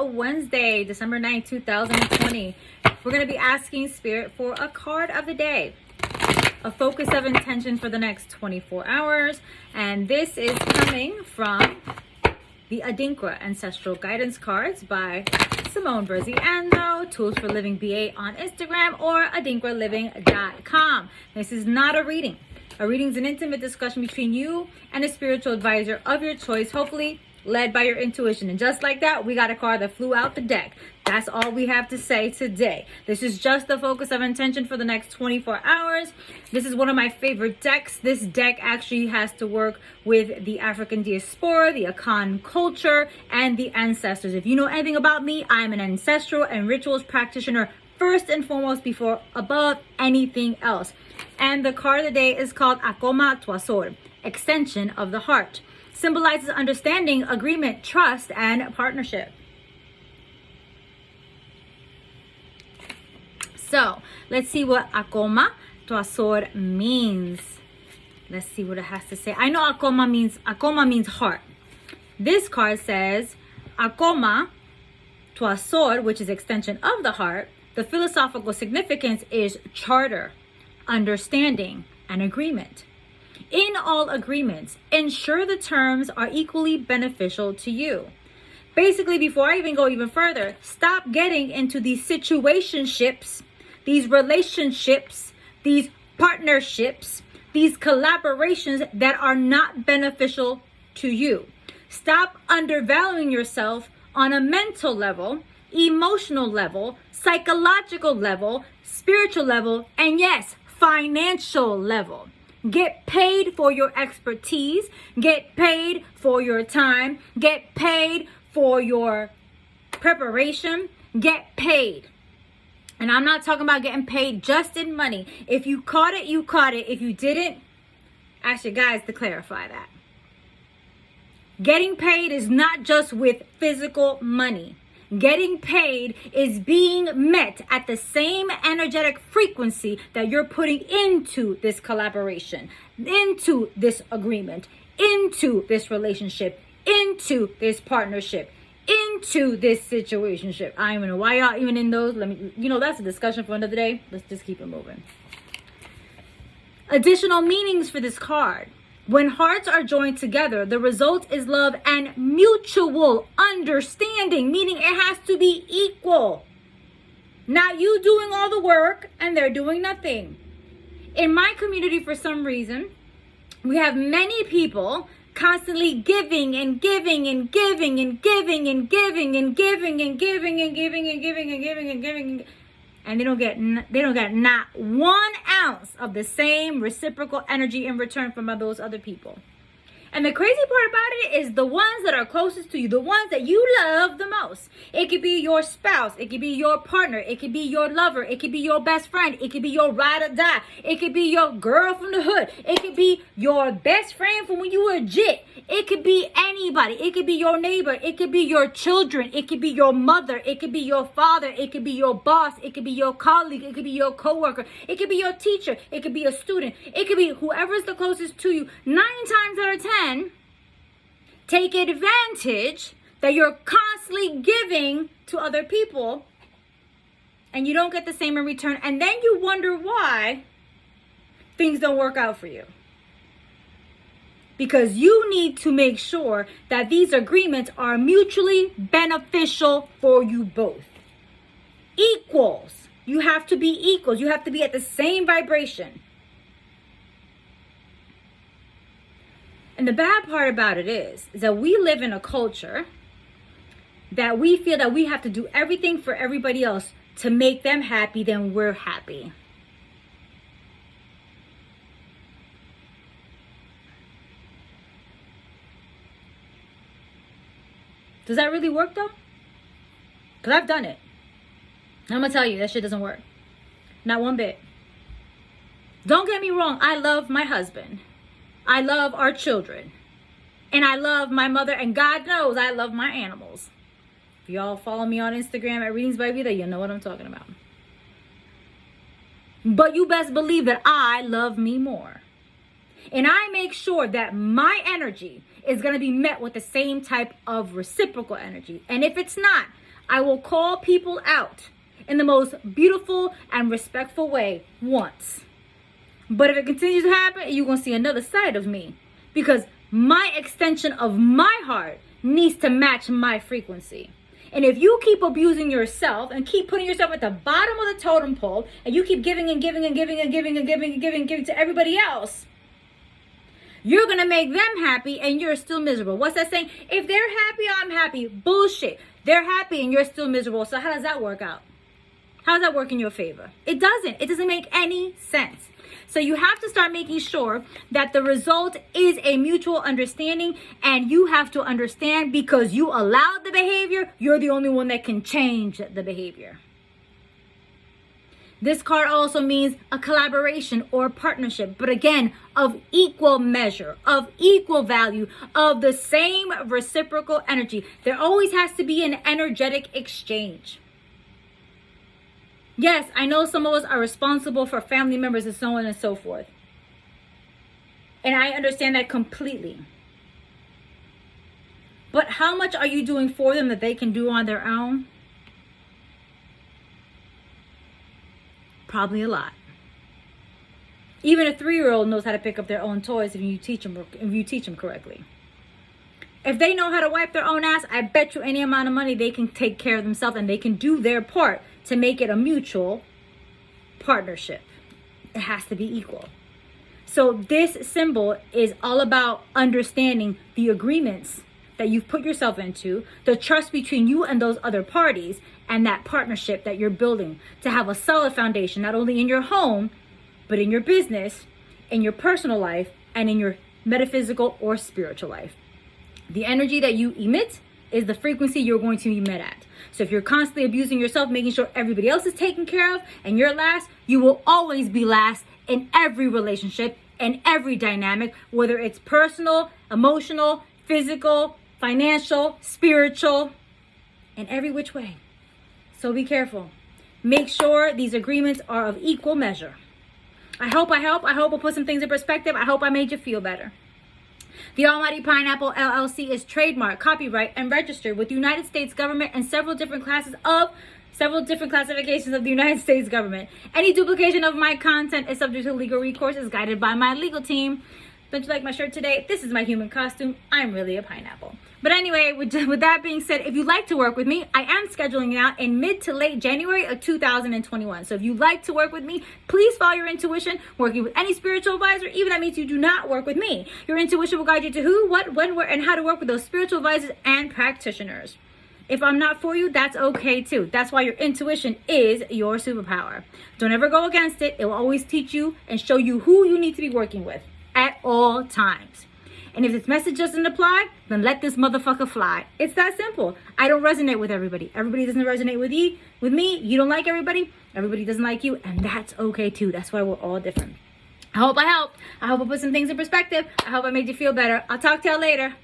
Wednesday, December 9th, 2020. We're going to be asking Spirit for a card of the day, a focus of intention for the next 24 hours. And this is coming from the Adinkra Ancestral Guidance Cards by Simone Berziano, Tools for Living BA on Instagram, or adinkraliving.com. This is not a reading. A reading is an intimate discussion between you and a spiritual advisor of your choice, hopefully led by your intuition. And just like that, we got a card that flew out the deck. That's all we have to say today. This is just the focus of intention for the next 24 hours. This is one of my favorite decks. This deck actually has to work with the African diaspora, the Akoma culture, and the ancestors. If you know anything about me, I'm an ancestral and rituals practitioner first and foremost, before above anything else. And the card of the day is called Akoma Ntoaso, extension of the heart. Symbolizes understanding, agreement, trust, and partnership. So let's see what Akoma Ntoaso means. Let's see what it has to say. I know Akoma means heart. This card says Akoma Ntoaso, which is extension of the heart. The philosophical significance is charter, understanding, and agreement. In all agreements, ensure the terms are equally beneficial to you. Basically, before I even go even further, stop getting into these situationships, these relationships, these partnerships, these collaborations that are not beneficial to you. Stop undervaluing yourself on a mental level, emotional level, psychological level, spiritual level, and yes, financial level. Get paid for your expertise, get paid for your time, get paid for your preparation, get paid. And I'm not talking about getting paid just in money. If you caught it, you caught it. If you didn't, ask your guys to clarify that. Getting paid is not just with physical money. Getting paid is being met at the same energetic frequency that you're putting into this collaboration, into this agreement, into this relationship, into this partnership, into this situationship. I don't even know why y'all even in those. That's a discussion for another day. Let's just keep it moving. Additional meanings for this card. When hearts are joined together, the result is love and mutual understanding, meaning it has to be equal. Not you doing all the work and they're doing nothing. In my community, for some reason, we have many people constantly giving and giving and giving and giving and giving and giving and giving and giving and giving and giving and giving, and they don't get not 1 ounce of the same reciprocal energy in return from those other people. And the crazy part about it is the ones that are closest to you, the ones that you love the most. It could be your spouse, it could be your partner, it could be your lover, it could be your best friend, it could be your ride or die, it could be your girl from the hood, it could be your best friend from when you were legit. It could be anybody. It could be your neighbor. It could be your children. It could be your mother. It could be your father. It could be your boss. It could be your colleague. It could be your coworker. It could be your teacher. It could be a student. It could be whoever's the closest to you. 9 times out of 10, take advantage that you're constantly giving to other people and you don't get the same in return. And then you wonder why things don't work out for you. Because you need to make sure that these agreements are mutually beneficial for you both. Equals. You have to be equals. You have to be at the same vibration. And the bad part about it is that we live in a culture that we feel that we have to do everything for everybody else to make them happy, then we're happy. Does that really work though? Because I've done it. I'm going to tell you, that shit doesn't work. Not one bit. Don't get me wrong. I love my husband. I love our children. And I love my mother. And God knows I love my animals. If y'all follow me on Instagram at Readings by Vida, you know what I'm talking about. But you best believe that I love me more. And I make sure that my energy is going to be met with the same type of reciprocal energy. And if it's not, I will call people out in the most beautiful and respectful way once. But if it continues to happen, you're going to see another side of me, because my extension of my heart needs to match my frequency. And if you keep abusing yourself and keep putting yourself at the bottom of the totem pole, and you keep giving and giving and giving and giving and giving and giving and giving to everybody else, you're going to make them happy and you're still miserable. What's that saying? If they're happy, I'm happy. Bullshit. They're happy and you're still miserable. So how does that work out? How does that work in your favor? It doesn't. It doesn't make any sense. So you have to start making sure that the result is a mutual understanding, and you have to understand, because you allowed the behavior, you're the only one that can change the behavior. This card also means a collaboration or partnership, but again, of equal measure, of equal value, of the same reciprocal energy. There always has to be an energetic exchange. Yes, I know some of us are responsible for family members and so on and so forth. And I understand that completely. But how much are you doing for them that they can do on their own? Probably a lot. Even a 3-year-old knows how to pick up their own toys if you teach them correctly. If they know how to wipe their own ass, I bet you any amount of money they can take care of themselves, and they can do their part to make it a mutual partnership. It has to be equal. So this symbol is all about understanding the agreements that you've put yourself into, the trust between you and those other parties, and that partnership that you're building to have a solid foundation, not only in your home, but in your business, in your personal life, and in your metaphysical or spiritual life. The energy that you emit is the frequency you're going to be met at. So if you're constantly abusing yourself, making sure everybody else is taken care of and you're last, you will always be last in every relationship and every dynamic, whether it's personal, emotional, physical, financial, spiritual, in every which way. So be careful. Make sure these agreements are of equal measure. I hope I put some things in perspective. I hope I made you feel better. The Almighty Pineapple LLC is trademarked, copyright, and registered with the United States government and several different classifications of the United States government. Any duplication of my content is subject to legal recourse, is guided by my legal team. Don't you like my shirt today? This is my human costume. I'm really a pineapple. But anyway, with that being said, if you'd like to work with me, I am scheduling it out in mid to late January of 2021. So if you'd like to work with me, please follow your intuition. Working with any spiritual advisor, even that means you do not work with me. Your intuition will guide you to who, what, when, where, and how to work with those spiritual advisors and practitioners. If I'm not for you, that's okay too. That's why your intuition is your superpower. Don't ever go against it. It will always teach you and show you who you need to be working with at all times. And if this message doesn't apply, then let this motherfucker fly. It's that simple. I don't resonate with everybody. Everybody doesn't resonate with you, with me. You don't like everybody. Everybody doesn't like you. And that's okay too. That's why we're all different. I hope I helped. I hope I put some things in perspective. I hope I made you feel better. I'll talk to y'all later.